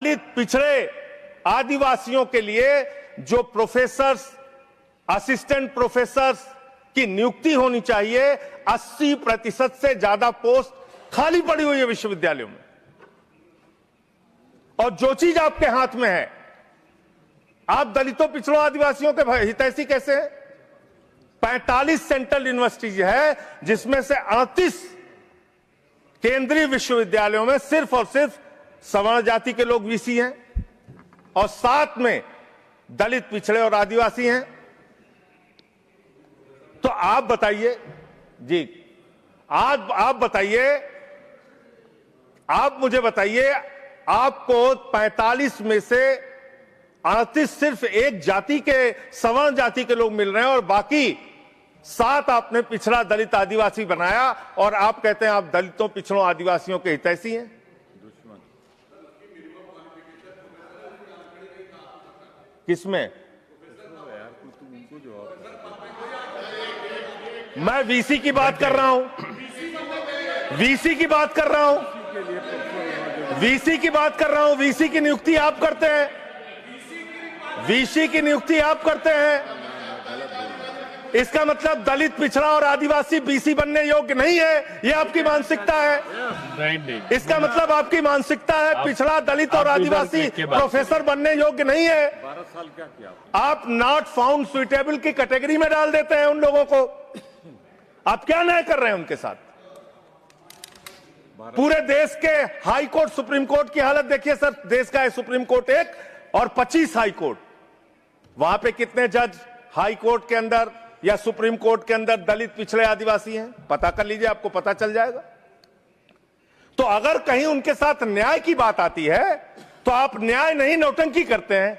दलित पिछड़े आदिवासियों के लिए जो प्रोफेसर्स, असिस्टेंट प्रोफेसर्स की नियुक्ति होनी चाहिए, 80% से ज्यादा पोस्ट खाली पड़ी हुई है विश्वविद्यालयों में। और जो चीज आपके हाथ में है, आप दलितों, पिछड़ों, आदिवासियों के हितैषी कैसे हैं? 45 सेंट्रल यूनिवर्सिटीज है, जिसमें से 38 केंद्रीय विश्वविद्यालयों में सिर्फ और सिर्फ सवर्ण जाति के लोग वीसी हैं और 7 में दलित, पिछड़े और आदिवासी हैं। तो आप बताइए जी, आज आप बताइए, आप मुझे बताइए, आपको 45 में से 38 सिर्फ एक जाति के, सवर्ण जाति के लोग मिल रहे हैं और बाकी 7 आपने पिछड़ा, दलित, आदिवासी बनाया और आप कहते हैं आप दलितों, पिछड़ों, आदिवासियों के हितैषी हैं। किसमें? मैं वीसी की बात कर रहा हूं, वीसी की बात कर रहा हूं, वीसी की बात कर रहा हूं। वीसी की नियुक्ति आप करते हैं, वीसी की नियुक्ति आप करते हैं। इसका मतलब दलित, पिछड़ा और आदिवासी बीसी बनने योग्य नहीं है, यह आपकी मानसिकता है। इसका मतलब आपकी मानसिकता है पिछड़ा, दलित और आदिवासी प्रोफेसर बनने योग्य नहीं है। 12 साल क्या किया आप नॉट फाउंड सुइटेबल की कैटेगरी में डाल देते हैं उन लोगों को। आप क्या न्याय कर रहे हैं उनके साथ? पूरे देश के हाई कोर्ट, सुप्रीम कोर्ट की हालत देखिए सर। देश का है सुप्रीम कोर्ट 1 और 25 हाई कोर्ट। वहां पे कितने जज हाई कोर्ट के अंदर या सुप्रीम कोर्ट के अंदर दलित, पिछड़े, आदिवासी हैं? पता कर लीजिए, आपको पता चल जाएगा। तो अगर कहीं उनके साथ न्याय की बात आती है तो आप न्याय नहीं, नौटंकी करते हैं,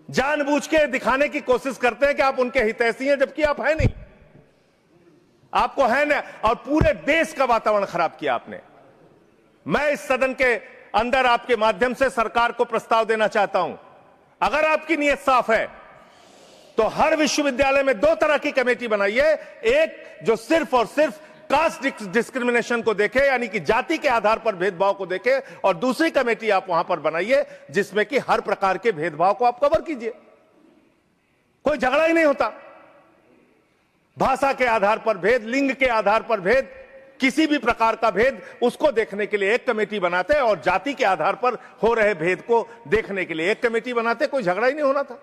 जानबूझ के दिखाने की कोशिश करते हैं कि आप उनके हितैषी हैं, जबकि आप है नहीं। आपको है ना, और पूरे देश का वातावरण खराब किया आपने। मैं इस सदन के अंदर आपके माध्यम से सरकार को प्रस्ताव देना चाहता हूं, अगर आपकी नीयत साफ है तो हर विश्वविद्यालय में 2 तरह की कमेटी बनाइए। एक जो सिर्फ और सिर्फ कास्ट डिस्क्रिमिनेशन को देखे, यानी कि जाति के आधार पर भेदभाव को देखे, और दूसरी कमेटी आप वहां पर बनाइए जिसमें कि हर प्रकार के भेदभाव को आप कवर कीजिए। कोई झगड़ा ही नहीं होता। भाषा के आधार पर भेद, लिंग के आधार पर भेद, किसी भी प्रकार का भेद, उसको देखने के लिए एक कमेटी बनाते और जाति के आधार पर हो रहे भेद को देखने के लिए एक कमेटी बनाते। कोई झगड़ा ही नहीं होना था।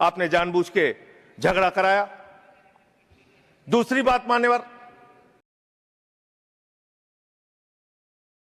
आपने जानबूझ के झगड़ा कराया। दूसरी बात मान्यवर,